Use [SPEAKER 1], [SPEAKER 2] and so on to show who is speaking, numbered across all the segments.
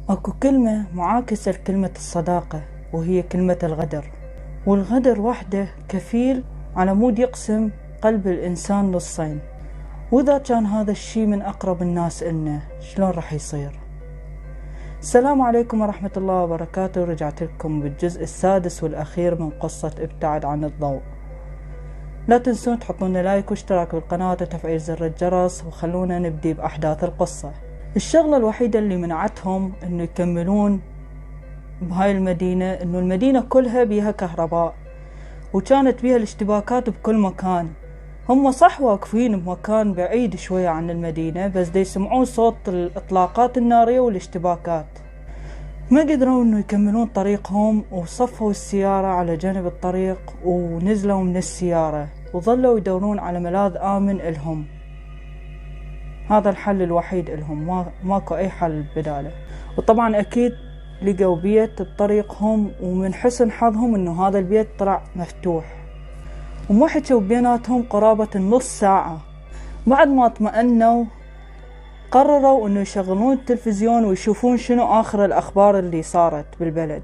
[SPEAKER 1] اكو كلمة معاكسة لكلمة الصداقة وهي كلمة الغدر، والغدر وحده كفيل على مود يقسم قلب الإنسان نصين. وإذا كان هذا الشي من أقرب الناس إلنا شلون راح يصير؟ السلام عليكم ورحمة الله وبركاته. رجعت لكم بالجزء السادس والأخير من قصة ابتعد عن الضوء. لا تنسون تحطون لايك واشتراك بالقناة وتفعيل زر الجرس، وخلونا نبدي بأحداث القصة. الشغلة الوحيدة اللي منعتهم انه يكملون بهاي المدينة انه المدينة كلها بيها كهرباء، وكانت بيها الاشتباكات بكل مكان. هم صح واقفين بمكان بعيد شوية عن المدينة، بس دي يسمعون صوت الإطلاقات النارية والاشتباكات. ما قدروا انه يكملون طريقهم، وصفوا السيارة على جانب الطريق ونزلوا من السيارة وظلوا يدورون على ملاذ آمن إلهم. هذا الحل الوحيد إلهم، ماكو أي حل بداله. وطبعا أكيد لقوا بيت بطريقهم، ومن حسن حظهم إنه هذا البيت طلع مفتوح. وما حكوا بيناتهم قرابة النص ساعة. بعد ما اطمأنوا قرروا إنه يشغلون التلفزيون ويشوفون شنو آخر الأخبار اللي صارت بالبلد.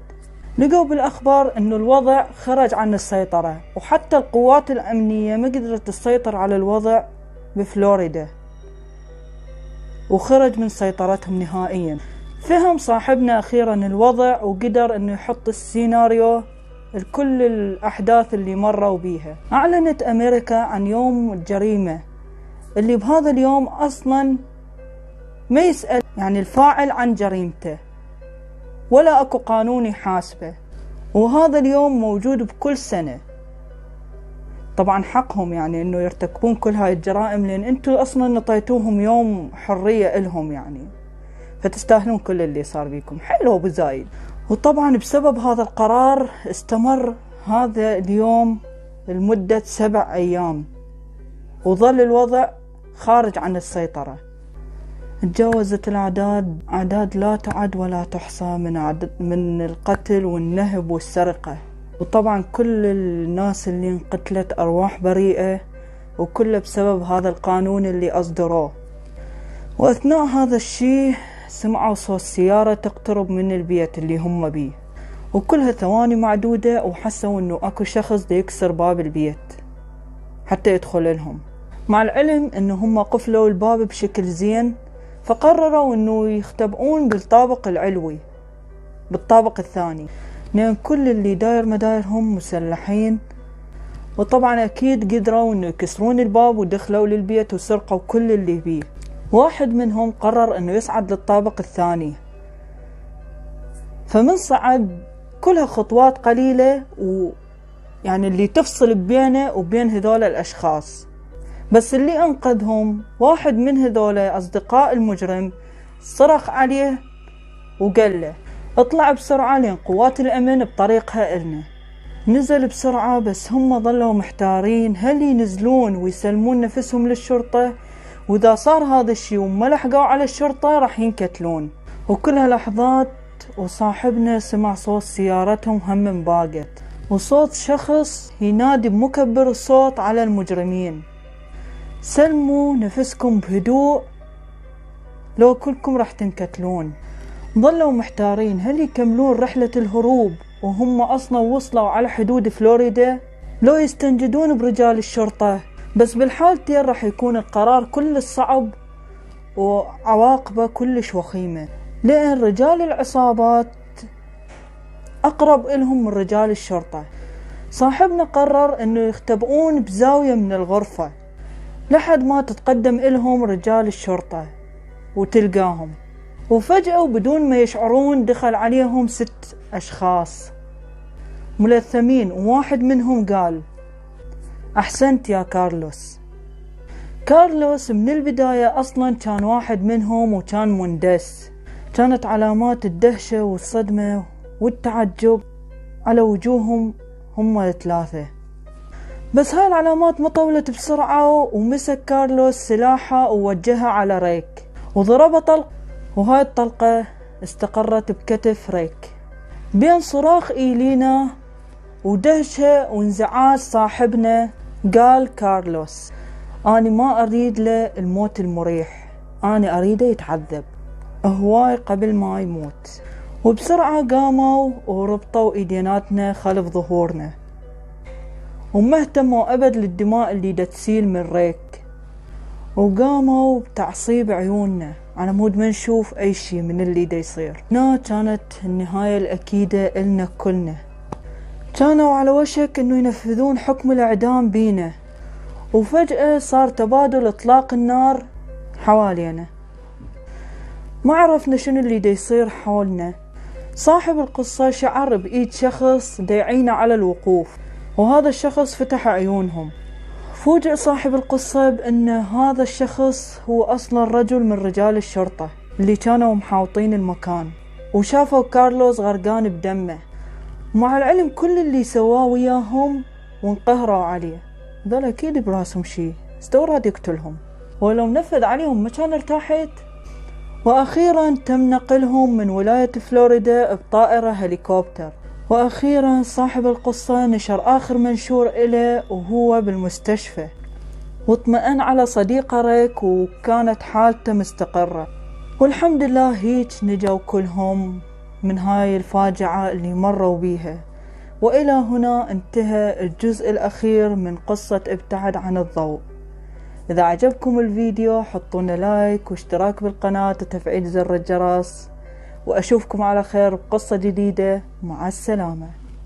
[SPEAKER 1] لقوا بالأخبار إنه الوضع خرج عن السيطرة، وحتى القوات الأمنية ما قدرت تسيطر على الوضع بفلوريدا، وخرج من سيطرتهم نهائيا. فهم صاحبنا أخيرا الوضع وقدر أنه يحط السيناريو لكل الأحداث اللي مروا بيها. أعلنت أمريكا عن يوم الجريمة اللي بهذا اليوم أصلا ما يسأل يعني الفاعل عن جريمته، ولا أكو قانون يحاسبه. وهذا اليوم موجود بكل سنة. طبعا حقهم يعني انه يرتكبون كل هاي الجرائم، لان انتوا اصلا نطيتوهم يوم حرية الهم يعني، فتستاهلون كل اللي صار بيكم. حلو ابو زايد. وطبعا بسبب هذا القرار استمر هذا اليوم لمدة 7 أيام، وظل الوضع خارج عن السيطرة. تجاوزت أعداد لا تعد ولا تحصى من القتل والنهب والسرقة. وطبعا كل الناس اللي انقتلت أرواح بريئة، وكله بسبب هذا القانون اللي أصدروه. وأثناء هذا الشيء سمعوا صوت سيارة تقترب من البيت اللي هم بيه، وكلها ثواني معدودة، وحسوا انه اكو شخص دي يكسر باب البيت حتى يدخل لهم. مع العلم انه هم قفلوا الباب بشكل زين، فقرروا انه يختبئون بالطابق العلوي بالطابق الثاني، لأن كل اللي داير مدايرهم مسلحين. وطبعا أكيد قدروا إنه يكسرون الباب ودخلوا للبيت وسرقوا كل اللي بيه. واحد منهم قرر إنه يصعد للطابق الثاني، فمن صعد كلها خطوات قليلة، ويعني اللي تفصل بينه وبين هذول الأشخاص. بس اللي أنقذهم واحد من هذول أصدقاء المجرم، صرخ عليه وقال له اطلع بسرعة لين قوات الأمن بطريقها إلنا. نزل بسرعة، بس هم ظلوا محتارين هل ينزلون ويسلمون نفسهم للشرطة، وإذا صار هذا الشيء وما لحقوا على الشرطة راح ينكتلون. وكلها لحظات وصاحبنا سمع صوت سيارتهم هم انباقت، وصوت شخص ينادي بمكبر الصوت على المجرمين: سلموا نفسكم بهدوء لو كلكم راح تنكتلون. ظلوا محتارين هل يكملون رحلة الهروب وهم أصلا وصلوا على حدود فلوريدا، لو يستنجدون برجال الشرطة. بس بالحالتين راح يكون القرار كل صعب وعواقبه كلش وخيمة، لأن رجال العصابات أقرب إلهم من رجال الشرطة. صاحبنا قرر أنه يختبئون بزاوية من الغرفة لحد ما تتقدم إلهم رجال الشرطة وتلقاهم. وفجأة وبدون ما يشعرون دخل عليهم 6 أشخاص ملثمين، وواحد منهم قال: أحسنت يا كارلوس. كارلوس من البداية أصلا كان واحد منهم وكان مندس. كانت علامات الدهشة والصدمة والتعجب على وجوههم هم 3. بس هاي العلامات ما طولت بسرعة، ومسك كارلوس سلاحه ووجهها على ريك وضربه طلق، وهاي الطلقة استقرت بكتف ريك. بين صراخ إيلينا ودهشة وانزعاج صاحبنا قال كارلوس: أنا ما أريد له الموت المريح، أنا أريده يتعذب. هواي قبل ما يموت، وبسرعة قاموا وربطوا ايديناتنا خلف ظهورنا، وما اهتموا ابد للدماء اللي دا تسيل من ريك، وقاموا بتعصيب عيوننا على مود ما نشوف اي شي من اللي دا يصير. هنا كانت النهاية الاكيدة النا كلنا. كانوا على وشك انه ينفذون حكم الاعدام بينا، وفجأة صار تبادل اطلاق النار حوالينا. ما عرفنا شنو اللي دا يصير حولنا. صاحب القصة شعر بإيد شخص دا يعينه على الوقوف، وهذا الشخص فتح عيونهم. فوجئ صاحب القصة بأن هذا الشخص هو أصلا رجل من رجال الشرطة اللي كانوا محاوطين المكان، وشافوا كارلوس غرقان بدمه، ومع العلم كل اللي سواه وياهم وانقهروا عليه. ذولا أكيد براسهم شي، استوراد يقتلهم، ولو نفذ عليهم ما كان ارتاحت. وأخيرا تم نقلهم من ولاية فلوريدا بطائرة هليكوبتر. وأخيرا صاحب القصة نشر آخر منشور إله وهو بالمستشفى، واطمئن على صديقه ريك وكانت حالته مستقرة. والحمد لله هيك نجوا كلهم من هاي الفاجعة اللي مروا بيها. وإلى هنا انتهى الجزء الأخير من قصة ابتعد عن الضوء. إذا عجبكم الفيديو حطونا لايك واشتراك بالقناة وتفعيل زر الجرس، وأشوفكم على خير بقصة جديدة. مع السلامة.